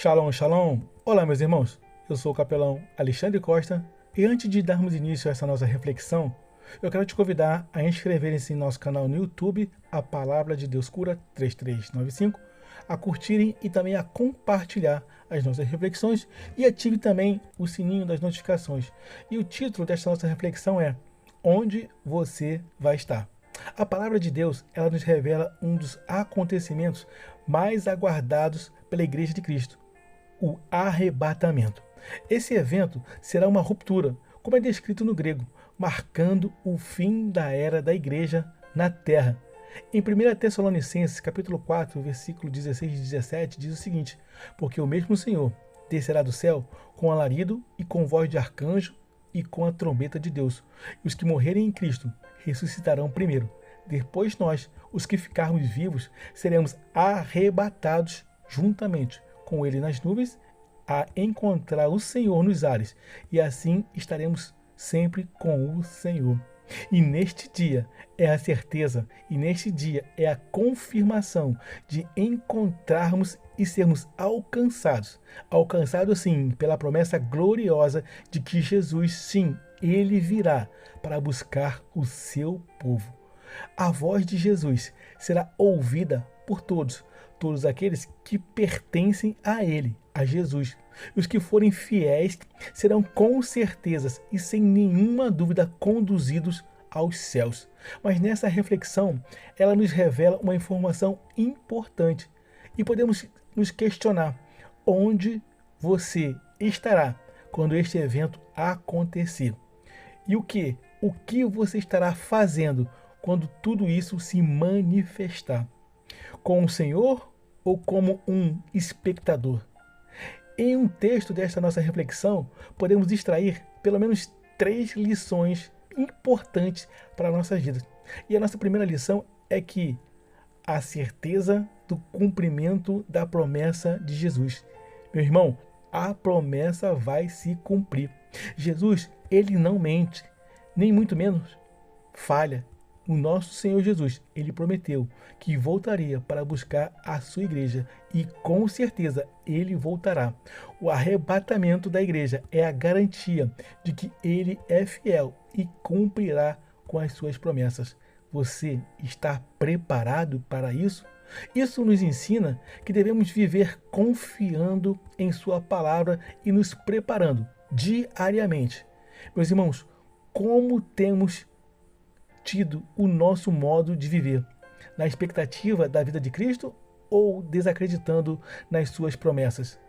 Shalom, shalom! Olá, meus irmãos. Eu sou o capelão Alexandre Costa e antes de darmos início a essa nossa reflexão, eu quero te convidar a inscreverem-se em nosso canal no YouTube, A Palavra de Deus Cura 3395, a curtirem e também a compartilhar as nossas reflexões e ative também o sininho das notificações. E o título desta nossa reflexão é Onde você vai estar? A palavra de Deus, ela nos revela um dos acontecimentos mais aguardados pela Igreja de Cristo, o arrebatamento. Esse evento será uma ruptura, como é descrito no grego, marcando o fim da era da Igreja na Terra. Em 1 Tessalonicenses, capítulo 4, versículo 16 e 17, diz o seguinte: porque o mesmo Senhor descerá do céu com alarido e com voz de arcanjo e com a trombeta de Deus. E os que morrerem em Cristo ressuscitarão primeiro. Depois nós, os que ficarmos vivos, seremos arrebatados juntamente com ele nas nuvens a encontrar o Senhor nos ares. E assim estaremos sempre com o Senhor. E neste dia é a certeza, e neste dia é a confirmação de encontrarmos e sermos alcançados. Alcançados, sim, pela promessa gloriosa de que Jesus, sim, ele virá para buscar o seu povo. A voz de Jesus será ouvida por todos, todos aqueles que pertencem a ele, a Jesus. Os que forem fiéis serão com certeza e sem nenhuma dúvida conduzidos aos céus. Mas nessa reflexão, ela nos revela uma informação importante e podemos nos questionar: onde você estará quando este evento acontecer? E o que? O que você estará fazendo quando tudo isso se manifestar? Com o Senhor ou como um espectador? Em um texto desta nossa reflexão, podemos extrair pelo menos 3 lições importantes para a nossa vida. E a nossa primeira lição é que a certeza do cumprimento da promessa de Jesus. Meu irmão, a promessa vai se cumprir. Jesus, ele não mente, nem muito menos falha. O nosso Senhor Jesus, ele prometeu que voltaria para buscar a sua igreja e com certeza ele voltará. O arrebatamento da igreja é a garantia de que ele é fiel e cumprirá com as suas promessas. Você está preparado para isso? Isso nos ensina que devemos viver confiando em sua palavra e nos preparando diariamente. Meus irmãos, como temos tido o nosso modo de viver? Na expectativa da vida de Cristo ou desacreditando nas suas promessas?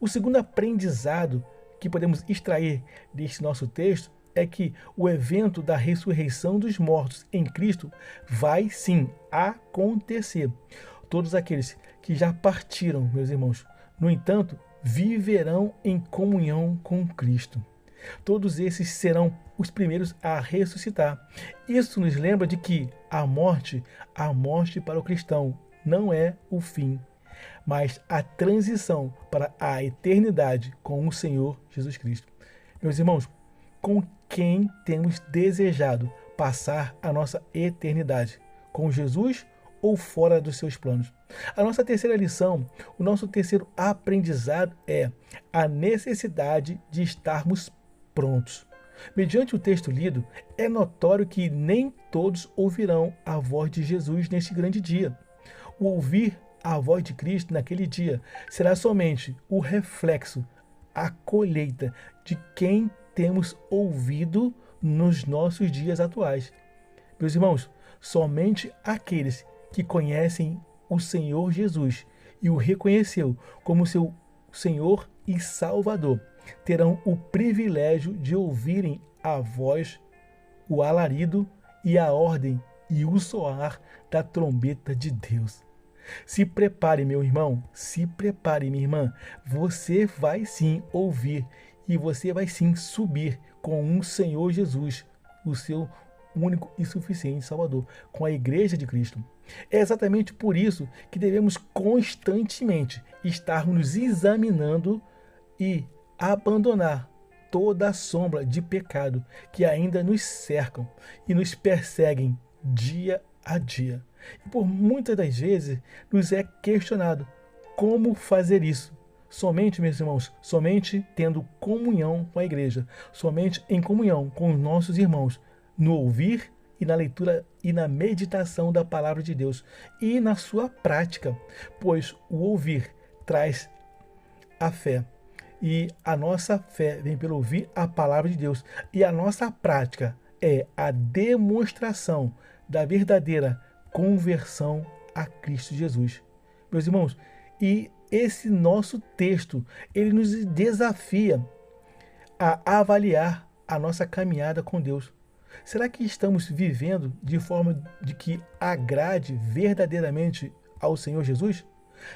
O segundo aprendizado que podemos extrair deste nosso texto é que o evento da ressurreição dos mortos em Cristo vai sim acontecer. Todos aqueles que já partiram, meus irmãos, no entanto, viverão em comunhão com Cristo. Todos esses serão os primeiros a ressuscitar. Isso nos lembra de que a morte para o cristão não é o fim, mas a transição para a eternidade com o Senhor Jesus Cristo. Meus irmãos, com quem temos desejado passar a nossa eternidade? Com Jesus ou fora dos seus planos? A nossa terceira lição, o nosso terceiro aprendizado é a necessidade de estarmos prontos. Mediante o texto lido, é notório que nem todos ouvirão a voz de Jesus neste grande dia. O ouvir a voz de Cristo naquele dia será somente o reflexo, a colheita de quem temos ouvido nos nossos dias atuais. Meus irmãos, somente aqueles que conhecem o Senhor Jesus e o reconheceu como seu Senhor e Salvador terão o privilégio de ouvirem a voz, o alarido e a ordem e o soar da trombeta de Deus. Se prepare, meu irmão, se prepare, minha irmã. Você vai sim ouvir e você vai sim subir com um Senhor Jesus, o seu único e suficiente Salvador, com a Igreja de Cristo. É exatamente por isso que devemos constantemente estar nos examinando e abandonar toda a sombra de pecado que ainda nos cercam e nos perseguem dia a dia. E por muitas das vezes nos é questionado como fazer isso. Somente, meus irmãos, somente tendo comunhão com a igreja, somente em comunhão com os nossos irmãos, no ouvir e na leitura e na meditação da palavra de Deus e na sua prática, pois o ouvir traz a fé. E a nossa fé vem pelo ouvir a palavra de Deus. E a nossa prática é a demonstração da verdadeira conversão a Cristo Jesus. Meus irmãos, e esse nosso texto, ele nos desafia a avaliar a nossa caminhada com Deus. Será que estamos vivendo de forma de que agrade verdadeiramente ao Senhor Jesus?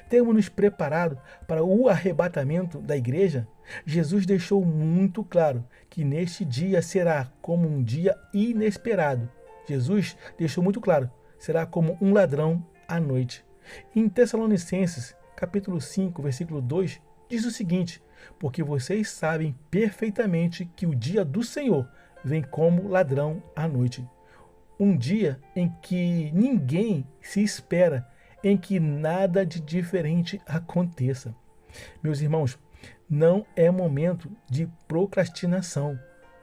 Temos nos preparado para o arrebatamento da igreja? Jesus deixou muito claro que neste dia será como um dia inesperado. Jesus deixou muito claro, será como um ladrão à noite. Em Tessalonicenses, capítulo 5, versículo 2, diz o seguinte: porque vocês sabem perfeitamente que o dia do Senhor vem como ladrão à noite. Um dia em que ninguém se espera, em que nada de diferente aconteça. Meus irmãos, não é momento de procrastinação.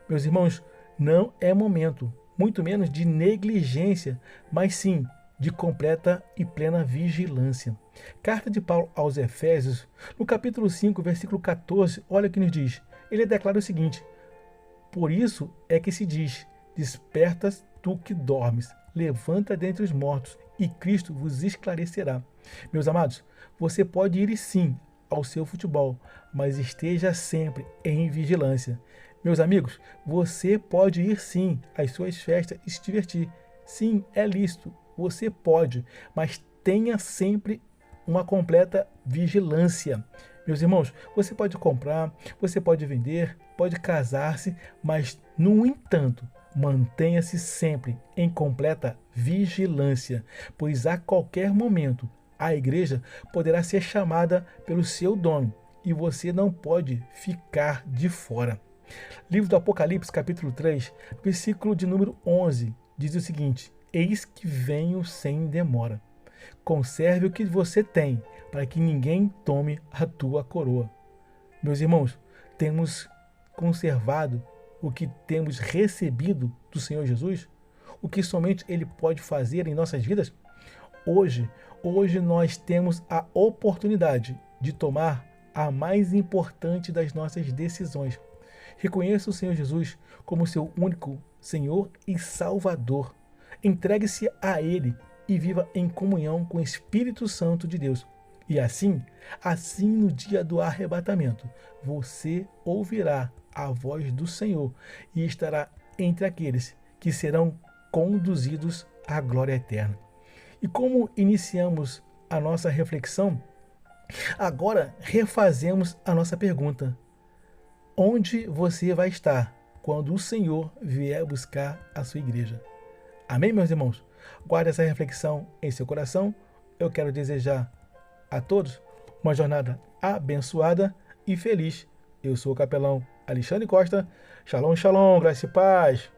Meus irmãos, não é momento, muito menos de negligência, mas sim de completa e plena vigilância. Carta de Paulo aos Efésios, no capítulo 5, versículo 14, olha o que nos diz. Ele declara o seguinte: por isso é que se diz, despertas tu que dormes, levanta dentre os mortos, e Cristo vos esclarecerá. Meus amados, você pode ir sim ao seu futebol, mas esteja sempre em vigilância. Meus amigos, você pode ir sim às suas festas e se divertir. Sim, é lícito, você pode, mas tenha sempre uma completa vigilância. Meus irmãos, você pode comprar, você pode vender, pode casar-se, mas, no entanto, mantenha-se sempre em completa vigilância, pois a qualquer momento a igreja poderá ser chamada pelo seu dono e você não pode ficar de fora. Livro do Apocalipse, capítulo 3, versículo de número 11, diz o seguinte: eis que venho sem demora. Conserve o que você tem, para que ninguém tome a tua coroa. Meus irmãos, temos conservado o que temos recebido do Senhor Jesus? O que somente Ele pode fazer em nossas vidas? Hoje nós temos a oportunidade de tomar a mais importante das nossas decisões. Reconheça o Senhor Jesus como seu único Senhor e Salvador. Entregue-se a Ele e viva em comunhão com o Espírito Santo de Deus. E assim no dia do arrebatamento, você ouvirá a voz do Senhor e estará entre aqueles que serão conduzidos à glória eterna. E como iniciamos a nossa reflexão, agora refazemos a nossa pergunta: onde você vai estar quando o Senhor vier buscar a sua igreja? Amém, meus irmãos? Guarde essa reflexão em seu coração. Eu quero desejar a todos uma jornada abençoada e feliz. Eu sou o capelão Alexandre Costa. Shalom, shalom, graça e paz.